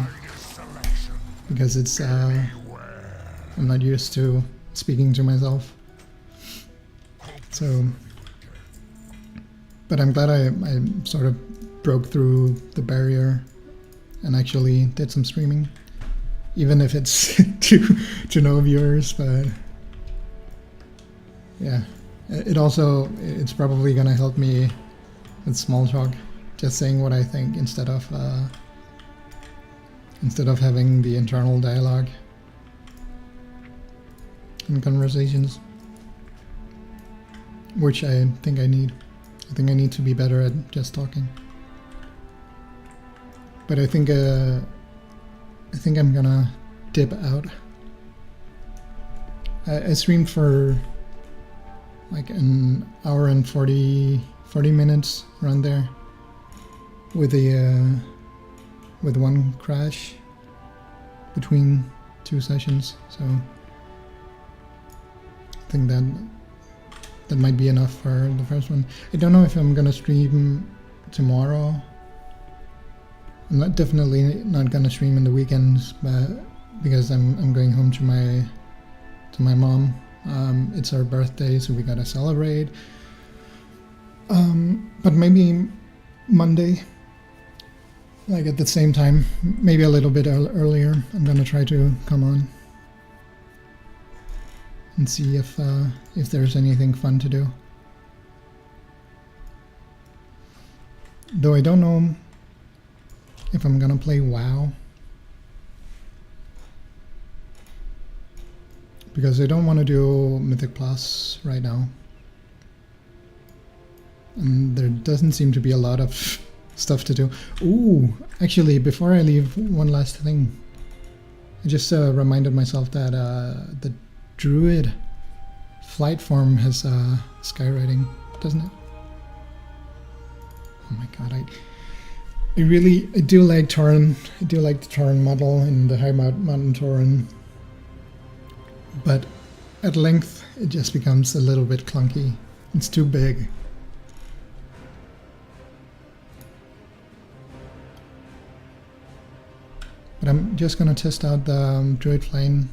because it's I'm not used to speaking to myself. So, but I'm glad I sort of broke through the barrier and actually did some streaming, even if it's to no viewers. But yeah, it's probably gonna help me with small talk, just saying what I think instead of having the internal dialogue and conversations, which I think I need. I think I need to be better at just talking. But I think I'm gonna dip out. I streamed for like an hour and 40 minutes around there with one crash between two sessions, so I think that might be enough for the first one. I don't know if I'm gonna stream tomorrow. I'm definitely not gonna stream in the weekends, but because I'm going home to my mom. It's her birthday, so we gotta celebrate. But maybe Monday, like at the same time, maybe a little bit earlier. I'm gonna try to come on and see if there's anything fun to do. Though I don't know if I'm gonna play WoW, because I don't want to do Mythic Plus right now. And there doesn't seem to be a lot of stuff to do. Ooh, actually, before I leave, one last thing. I just reminded myself that the Druid flight form has skywriting, doesn't it? Oh my god, I do like Tauren. I do like the Tauren model in the High Mountain Tauren. But at length, it just becomes a little bit clunky. It's too big. But I'm just gonna test out the Druid Flame,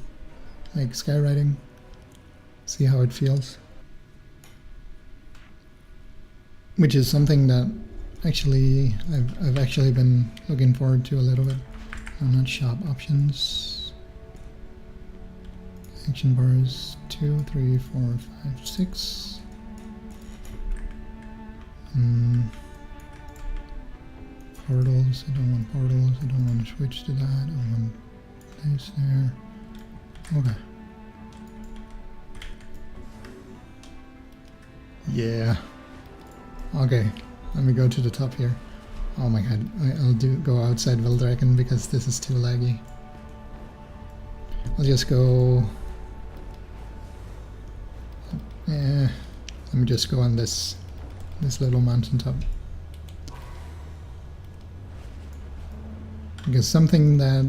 like skywriting, see how it feels. Which is something that actually I've actually been looking forward to a little bit. I'm not shop options. Action bars 2, 3, 4, 5, 6. Portals, I don't want portals, I don't want to switch to that, I want place there. Okay. Yeah. Okay, let me go to the top here. Oh my god, I'll go outside Vildraken because this is too laggy. I'll just go... let me just go on this little mountaintop. Because something that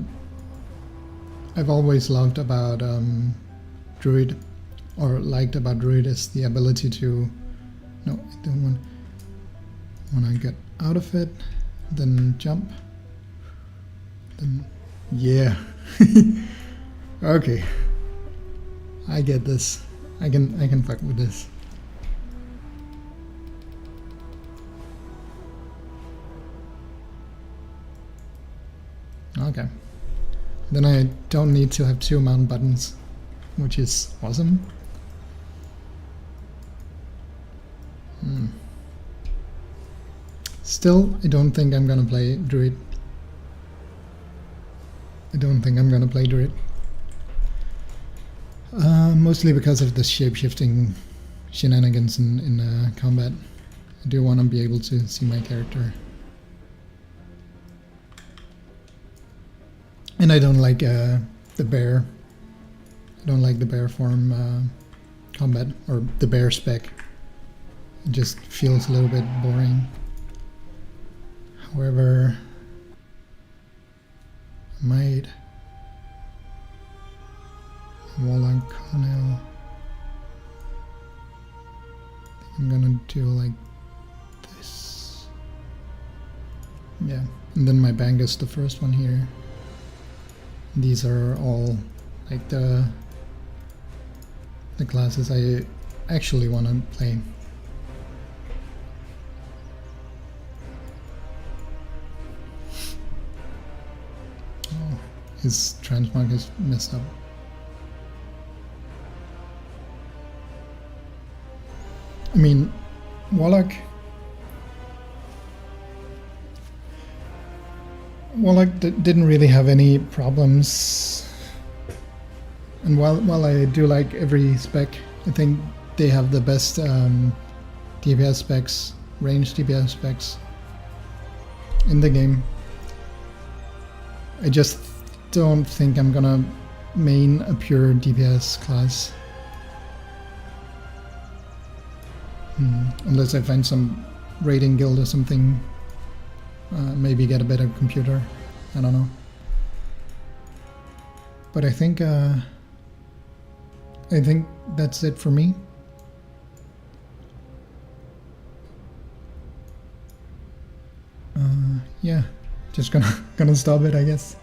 I've always loved about Druid, or liked about Druid, is the ability to... No, I don't want... When I get out of it, then jump. Then... Yeah. Okay. I get this. I can fuck with this. Okay. Then I don't need to have 2 mount buttons, which is awesome. Still, I don't think I'm gonna play Druid. Mostly because of the shape-shifting shenanigans in combat. I do want to be able to see my character. And I don't like the bear. I don't like the bear form combat, or the bear spec. It just feels a little bit boring. However, I might... Warlock Cornell. I'm gonna do like this. Yeah, and then my Bang is the first one here. These are all like the classes I actually want to play. Oh, his transmog is messed up. I mean, Warlock didn't really have any problems, and while I do like every spec, I think they have the best DPS specs, range DPS specs in the game. I just don't think I'm gonna main a pure DPS class. Unless I find some raiding guild or something, maybe get a better computer, I don't know. But I think that's it for me. Yeah, just gonna stop it, I guess.